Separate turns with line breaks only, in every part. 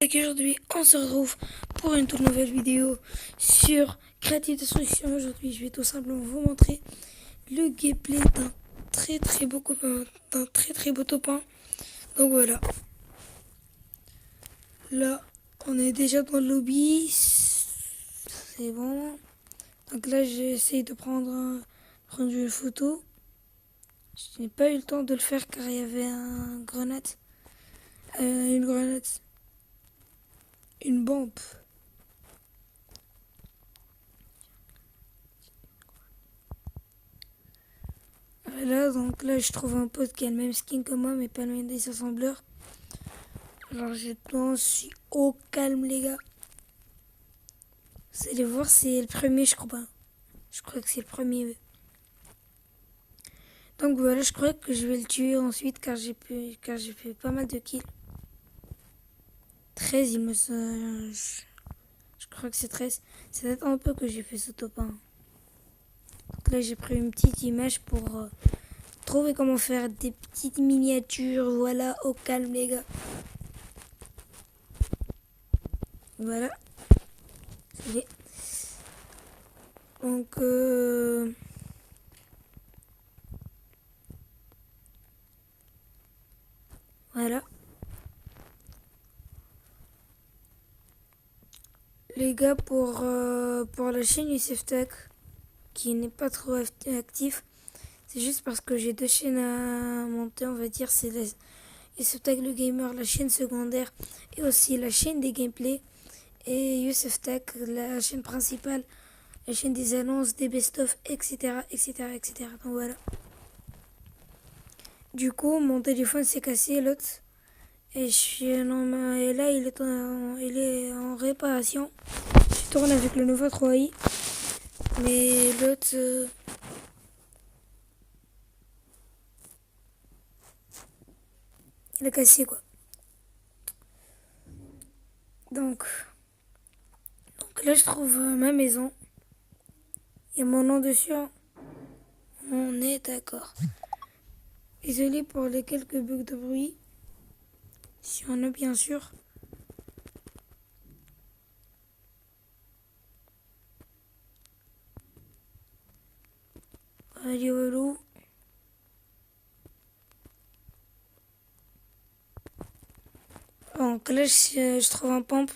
mec, aujourd'hui on se retrouve pour une toute nouvelle vidéo sur Creative Destruction. Aujourd'hui je vais tout simplement vous montrer le gameplay d'un très beau copain, d'un très beau topin. Donc voilà, là on est déjà dans le lobby, c'est bon. Donc là j'essaye de prendre une photo. Je n'ai pas eu le temps de le faire car il y avait une grenade, une bombe. Voilà, donc là je trouve un pote qui a le même skin que moi mais pas le même des assembleurs. Alors je suis au calme les gars. Vous allez voir, c'est le premier je crois. Je crois que c'est le premier. Donc voilà, je crois que je vais le tuer ensuite car j'ai fait pas mal de kills. 13 il me semble. Je crois que c'est 13. Ça date un peu que j'ai fait ce top 1. Donc là j'ai pris une petite image pour trouver comment faire des petites miniatures. Voilà, au calme les gars. Voilà. C'est donc voilà. Les gars, pour la chaîne Youssef Tech, qui n'est pas trop actif, c'est juste parce que j'ai deux chaînes à monter, on va dire. C'est Youssef Tech le gamer, la chaîne secondaire, et aussi la chaîne des gameplays. Et Youssef Tech, la chaîne principale, la chaîne des annonces, des best-of, etc. Donc voilà. Du coup, mon téléphone s'est cassé, l'autre. Et, et là, il est en réparation. Je tourne avec le Nova 3i. Mais l'autre... il a cassé quoi. Donc là, je trouve ma maison. Il y a mon nom dessus. Hein. On est d'accord. Désolé pour les quelques bugs de bruit. Si on a bien sûr. Allez, voilà. Donc là, je trouve un pompe.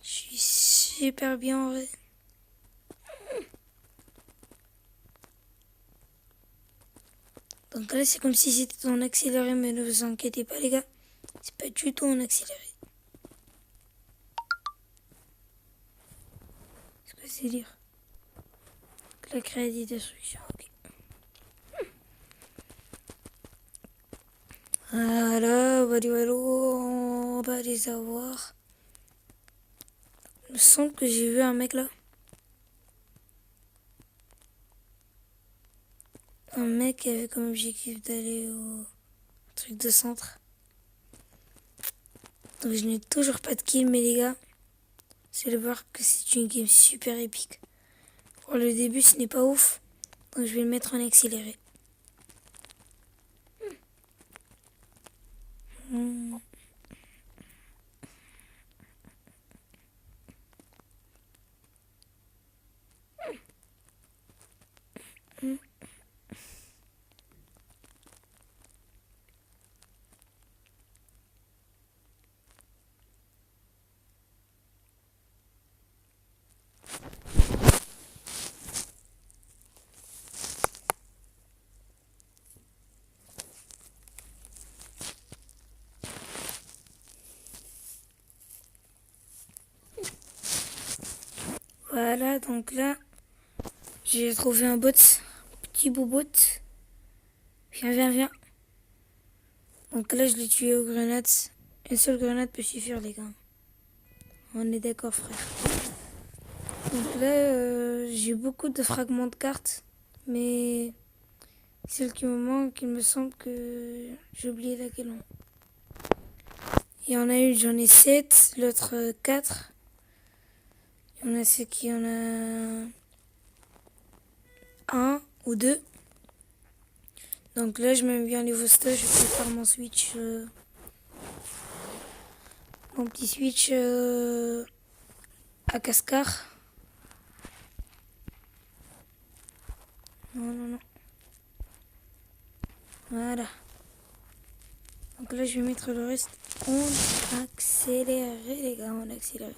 Je suis super bien en vrai. Donc là, c'est comme si c'était en accéléré, mais ne vous inquiétez pas, les gars. C'est pas du tout en accéléré. C'est quoi c'est lire? La crédit destruction, ok. Voilà, voilà, on va les avoir. Il me semble que j'ai vu un mec là. Un mec qui avait comme objectif d'aller au truc de centre. Donc je n'ai toujours pas de kill, mais les gars, vous allez voir que c'est une game super épique. Pour le début, ce n'est pas ouf. Donc je vais le mettre en accéléré. Voilà, donc là, j'ai trouvé un bot. Petit beau bot. Viens. Donc là, je l'ai tué aux grenades. Une seule grenade peut suffire, les gars. On est d'accord, frère. Donc là, j'ai beaucoup de fragments de cartes. Mais celle qui me manque, il me semble que j'ai oublié laquelle. Il y en a une, j'en ai 7. L'autre, 4. Il y en a ceux qui en a un ou deux. Donc là, je me mets bien niveau stage, je vais faire mon switch. mon petit switch à Cascar. Non, non, non. Voilà. Donc là, je vais mettre le reste. On accélère, les gars, on accélère.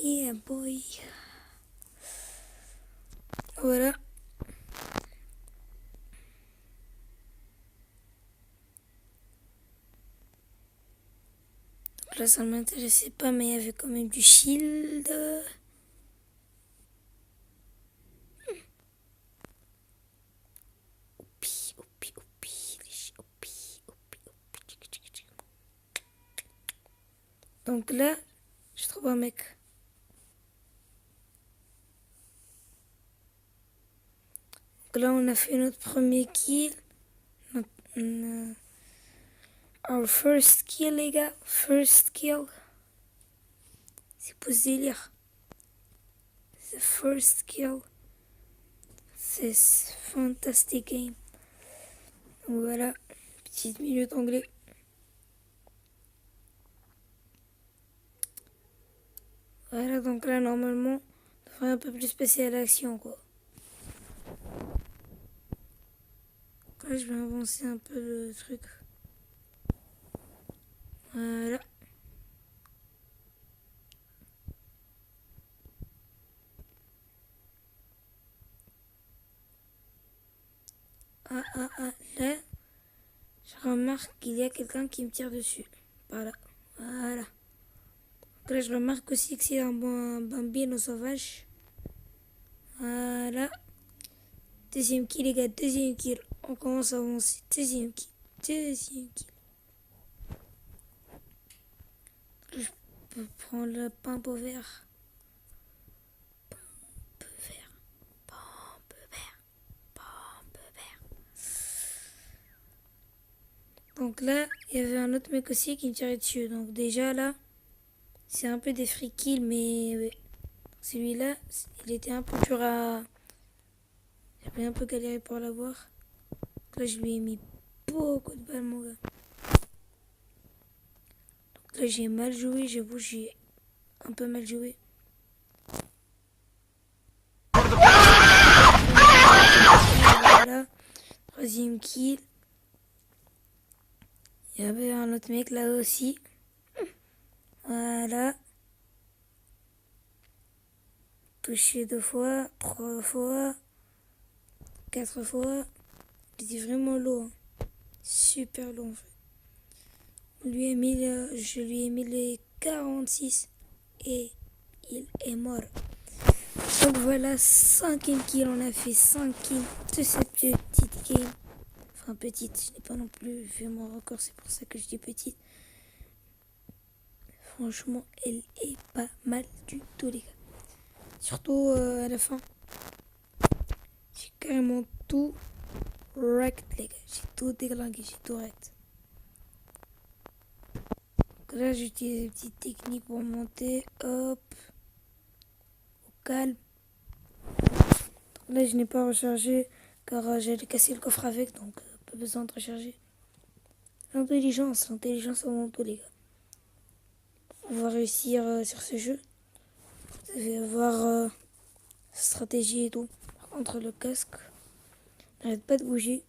Yeah, boy. Voilà. Donc là, ça ne m'intéressait pas, mais il y avait quand même du shield. Donc là, je trouve un mec. Donc là, on a fait notre premier kill. Our first kill, les gars. First kill. C'est pour ce délire. The first kill. C'est fantastic game. Donc voilà. Petite minute anglais. Voilà, donc là, normalement, on devrait un peu plus passer à l'action, quoi. Donc là, je vais avancer un peu le truc. Voilà. Là, je remarque qu'il y a quelqu'un qui me tire dessus. Voilà. Voilà. Donc là, je remarque aussi que c'est un bambino sauvage. Voilà. Deuxième kill, les gars. Deuxième kill. On commence à avancer. Deuxième kill. Deuxième kill. Je peux prendre le pompe vert. Pompe vert. Pompe vert. Pompe vert. Donc là, il y avait un autre mec aussi qui me tirait dessus. Donc déjà là, c'est un peu des free kills, mais ouais. Celui-là, il était un peu dur à... J'avais un peu galéré pour l'avoir. Donc là, je lui ai mis beaucoup de balles, mon gars. Donc là, j'ai mal joué, j'avoue, j'ai un peu mal joué. Voilà, troisième kill. Il y avait un autre mec là aussi. Voilà. Touché 2 fois, 3 fois, 4 fois. C'était vraiment lourd. Hein. Super lourd en fait. Je lui ai mis les 46 et il est mort. Donc voilà, 5e kill. On a fait 5 kills de cette petite game. Enfin petite, je n'ai pas non plus fait mon record, c'est pour ça que je dis petite. Franchement, elle est pas mal du tout, les gars. Surtout à la fin. J'ai carrément tout wrecked, les gars. J'ai tout déglingué, j'ai tout wrecked. Donc là, j'utilise des petites techniques pour monter. Hop. Au calme. Donc là, je n'ai pas rechargé car j'allais casser le coffre avec, donc pas besoin de recharger. L'intelligence avant tout, les gars. On va réussir sur ce jeu. Vous allez avoir stratégie et tout. Par contre, le casque n'arrête pas de bouger.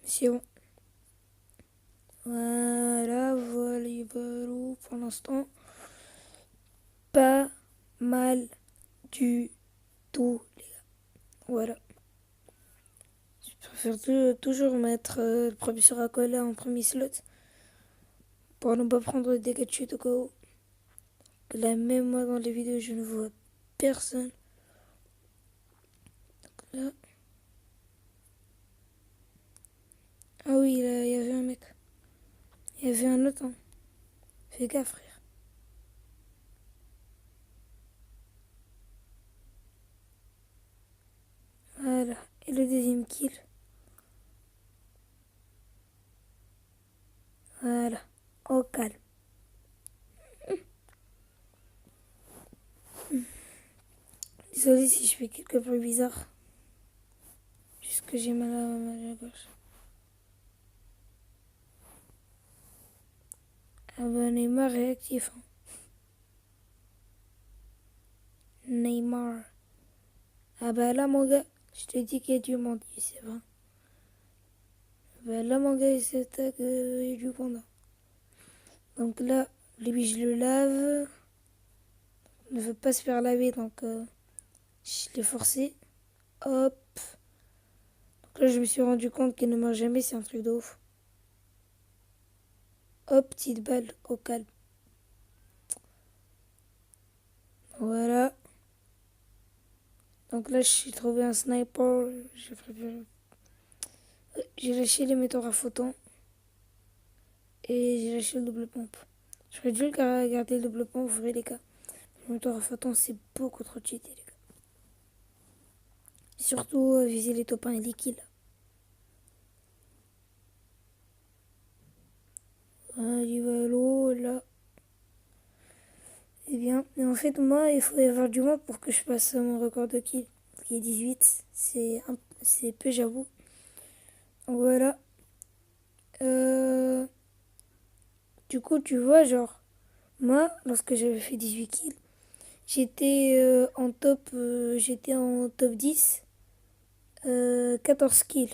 C'est bon. Voilà, pour l'instant. Pas mal du tout, les gars. Voilà. Je préfère toujours mettre le professeur Acola en premier slot pour ne pas prendre des dégâts de chute au cas où. Là, même moi dans les vidéos, je ne vois personne. Donc là. Ah oui, là, il y avait un mec. Il y avait un autre. Hein. Fais gaffe, frère. Voilà. Et le deuxième kill. Voilà. Au calme. Désolée si je fais quelques bruits bizarres. Juste que j'ai mal à la gorge. Ah bah Neymar est actif. Hein. Neymar. Ah bah là mon gars, je te dis qu'il y a du monde ici, c'est vrai. Bah là mon gars il s'attaque, il y a du monde. Donc là, lui je le lave. Il ne veut pas se faire laver donc je l'ai forcé. Hop. Donc là je me suis rendu compte qu'il ne meurt jamais, c'est un truc de ouf. Hop, petite balle au calme. Voilà. Donc là, j'ai trouvé un sniper. J'ai lâché l'émetteur à photon. Et j'ai lâché le double pompe. J'aurais dû garder le double pompe, vous voyez les gars. L'émetteur à photon, c'est beaucoup trop cheaté, les gars. Surtout viser les top 1 et les kills. Il va à l'eau, là. Eh bien, mais en fait, moi, il faut y avoir du monde pour que je passe mon record de kills. Qui est 18. C'est peu, j'avoue. Donc voilà. Euh, du coup, tu vois, genre, moi, lorsque j'avais fait 18 kills, j'étais en top 10, 14 kills.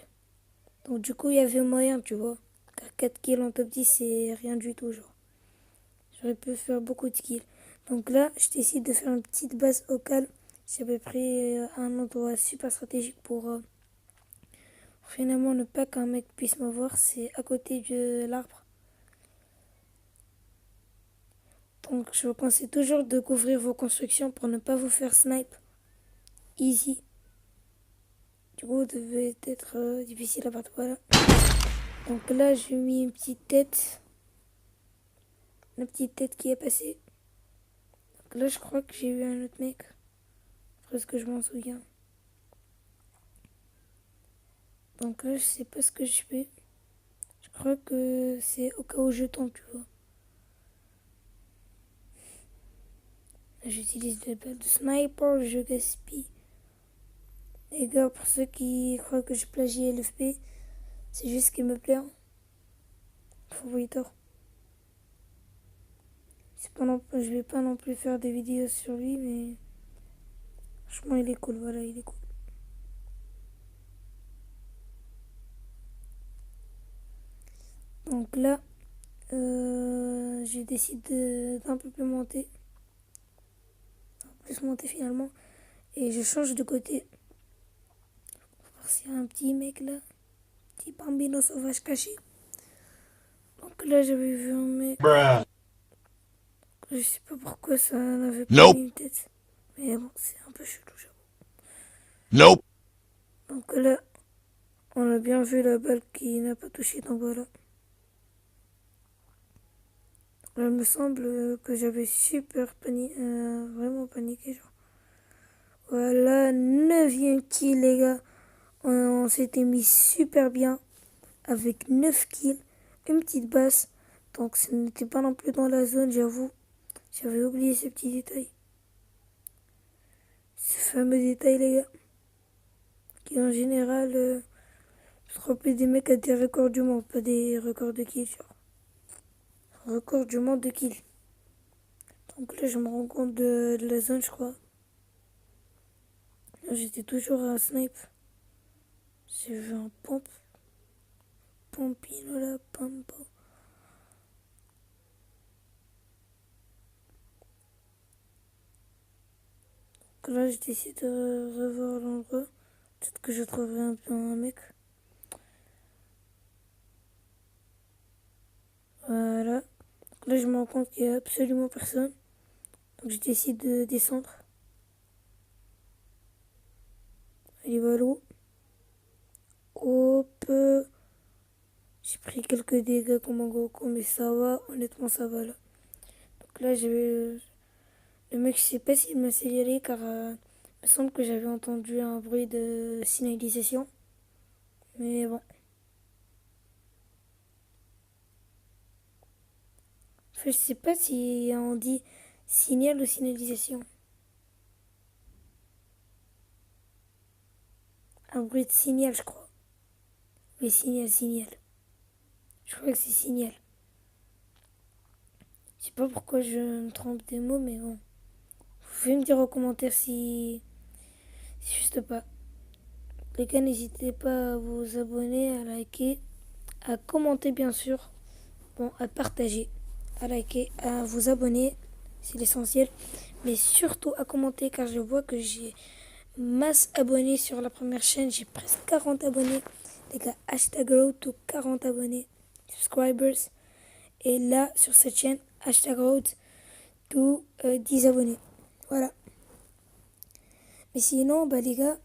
Donc du coup, il y avait moyen, tu vois. Car 4 kills en top 10, c'est rien du tout, genre. J'aurais pu faire beaucoup de kills. Donc là, je décide de faire une petite base au calme. J'avais pris un endroit super stratégique pour finalement ne pas qu'un mec puisse me voir. C'est à côté de l'arbre. Donc je vous conseille toujours de couvrir vos constructions pour ne pas vous faire snipe. Easy. Du coup, devait être difficile à battre. Voilà. Donc là, j'ai mis une petite tête. La petite tête qui est passée. Donc là, je crois que j'ai eu un autre mec. Après ce que je m'en souviens. Donc là, je sais pas ce que je fais. Je crois que c'est au cas où je tombe, tu vois. J'utilise des balles de sniper, je gaspille. Les gars, pour ceux qui croient que je plagie LFP, c'est juste ce qui me plaît. Hein. Favoriteur. Je vais pas non plus faire des vidéos sur lui, mais franchement, il est cool. Voilà, il est cool. Donc là, j'ai décidé d'un peu plus monter. Plus monter finalement. Et je change de côté. Pour voir s'il y a un petit mec là. Petit bambino sauvage caché. Donc là, j'avais vu un mec.
Bruh.
Je sais pas pourquoi ça n'avait pas
Nope.
mis une tête. Mais bon, c'est un peu chelou, j'avoue.
Nope.
Donc là, on a bien vu la balle qui n'a pas touché. Donc voilà. Là, il me semble que j'avais super paniqué. Vraiment paniqué, genre. Voilà, 9e kill, les gars. On s'était mis super bien. Avec 9 kills. Une petite basse. Donc ce n'était pas non plus dans la zone, j'avoue. J'avais oublié ce petit détail. Ce fameux détail, les gars. Qui en général, se remplit des mecs à des records du monde, pas des records de kills, genre. Record du monde de kills. Donc là, je me rends compte de la zone, je crois. Là, j'étais toujours à un snipe. J'ai vu un pompe. Pompino là, pampo. Donc là, j'ai décidé de revoir l'endroit. Peut-être que je trouverai un peu un mec. Voilà. Donc là, je me rends compte qu'il n'y a absolument personne. Donc je décide de descendre. Allez, voilà. Hop. J'ai pris quelques dégâts comme un gros con, mais ça va. Honnêtement, ça va là. Donc là, le mec, je sais pas s'il m'a signalé car il me semble que j'avais entendu un bruit de signalisation. Mais bon. Enfin, je sais pas si on dit signal ou signalisation. un bruit de signal, je crois. Oui, signal. Je crois que c'est signal. Je sais pas pourquoi je me trompe des mots, mais bon. Vous pouvez me dire en commentaire si juste pas. Les gars, n'hésitez pas à vous abonner, à liker, à commenter bien sûr, bon, à partager, à liker, à vous abonner, c'est l'essentiel, mais surtout à commenter car je vois que j'ai masse abonnés sur la première chaîne, j'ai presque 40 abonnés, les gars, hashtag road to 40 abonnés, subscribers, et là sur cette chaîne, hashtag road to 10 abonnés, voilà. Mais sinon, bah les gars,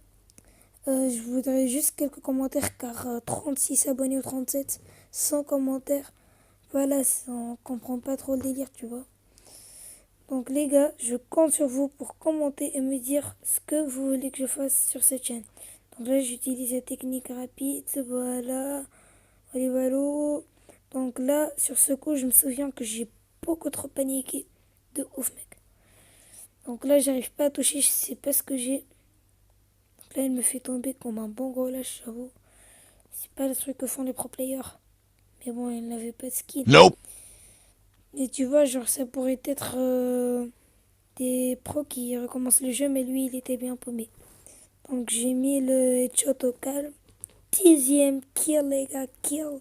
je voudrais juste quelques commentaires car 36 abonnés ou 37 sans commentaires. Voilà, on comprend pas trop le délire, tu vois. Donc les gars, je compte sur vous pour commenter et me dire ce que vous voulez que je fasse sur cette chaîne. Donc là, j'utilise la technique rapide, voilà. Allez, voilà. Donc là, sur ce coup, je me souviens que j'ai beaucoup trop paniqué. De ouf, mec. Donc là, j'arrive pas à toucher, je sais pas ce que j'ai. Là, il me fait tomber comme un bon gros lâche, j'avoue. C'est pas le truc que font les pro players. Mais bon, il n'avait pas de skin.
Nope.
Et tu vois, genre, ça pourrait être des pros qui recommencent le jeu, mais lui, il était bien paumé. Donc, j'ai mis le headshot au calme. 10e kill, les gars, kill.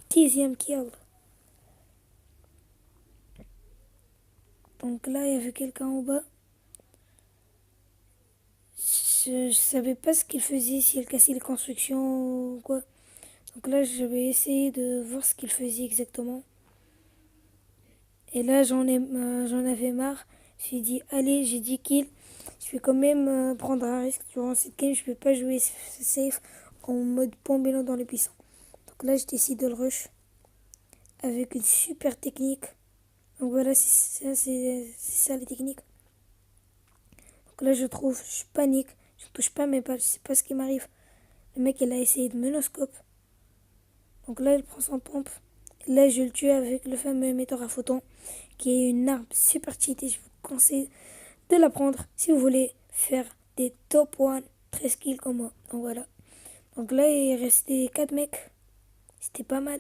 10e kill. Donc là, il y avait quelqu'un en bas. Je savais pas ce qu'il faisait, si il cassait les constructions ou quoi. Donc là, je vais essayer de voir ce qu'il faisait exactement. Et là, j'en avais marre. J'ai dit, allez, j'ai 10 kills. Je vais quand même prendre un risque durant cette game. Je peux pas jouer safe en mode pombélo dans les buissons. Donc là, je décide de le rush avec une super technique. Donc voilà, c'est ça la technique. Donc là, je panique. Je ne touche pas mes balles. Je sais pas ce qui m'arrive. Le mec, il a essayé de me no-scope. Donc là, il prend son pompe. Là, je le tue avec le fameux émetteur à photons, qui est une arme super cheatée. Je vous conseille de la prendre si vous voulez faire des top 1 13 kills comme moi. Donc voilà. Donc là, il restait 4 mecs. C'était pas mal.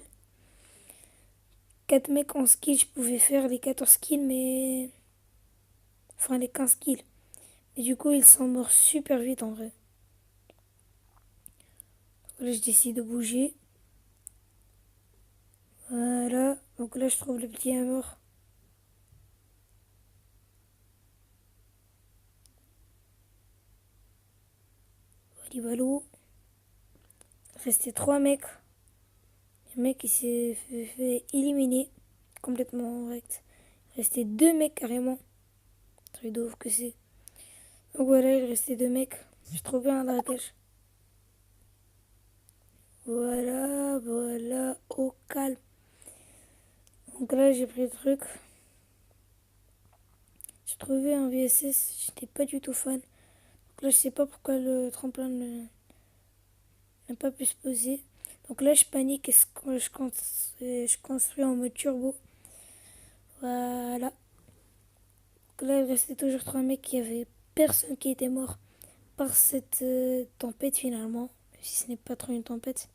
4 mecs en skill, je pouvais faire les 14 kills, mais... Enfin, les 15 kills. Et du coup, ils sont morts super vite en vrai. Donc là, je décide de bouger. Voilà. Donc là, je trouve le petit mort. Walibalo. Il restait 3 mecs. Le mec, il s'est fait éliminer. Complètement direct. Il restait 2 mecs carrément. Truc de ouf que c'est. Donc voilà, il restait 2 mecs. J'ai trouvé un dragage. Voilà, au calme. Donc là, j'ai pris le truc. J'ai trouvé un VSS, j'étais pas du tout fan. Donc là, je sais pas pourquoi le tremplin n'a pas pu se poser. Donc là, je panique et je construis en mode turbo. Voilà. Donc là, il restait toujours 3 mecs. Il y avait personne qui était mort par cette tempête finalement. Même si ce n'est pas trop une tempête.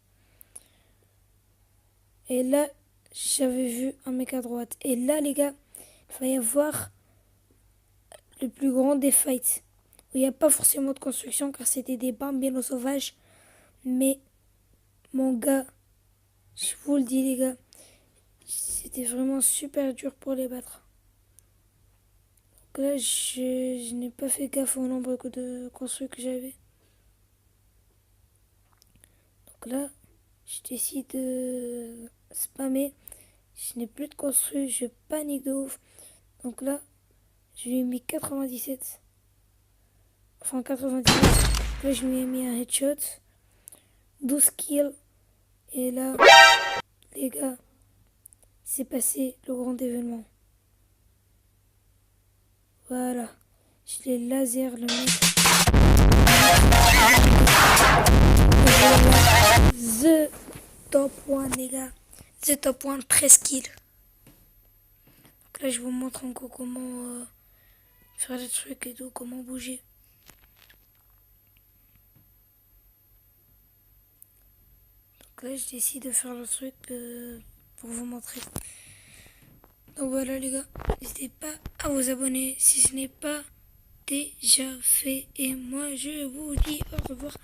Et là, j'avais vu un mec à droite. Et là, les gars, il va y avoir le plus grand des fights. Où il n'y a pas forcément de construction car c'était des bambinos sauvages. Mais mon gars, je vous le dis les gars, c'était vraiment super dur pour les battre. Donc là, je n'ai pas fait gaffe au nombre de construits que j'avais. Donc là, je décide de spammer. Je n'ai plus de construits, je panique de ouf. Donc là, je lui ai mis 97. Enfin 99. Là, je lui ai mis un headshot. 12 kills. Et là, les gars, c'est passé le grand événement. Voilà. Je l'ai laser le mec. The top 1 les gars. The top 1 13 kills. Donc là je vous montre encore comment faire les trucs et tout, comment bouger. Donc là, je décide de faire le truc pour vous montrer. Donc voilà les gars, n'hésitez pas à vous abonner si ce n'est pas déjà fait. Et moi, je vous dis au revoir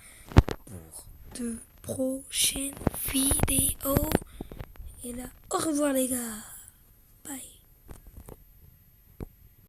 pour de prochaines vidéos. Et là, au revoir les gars. Bye.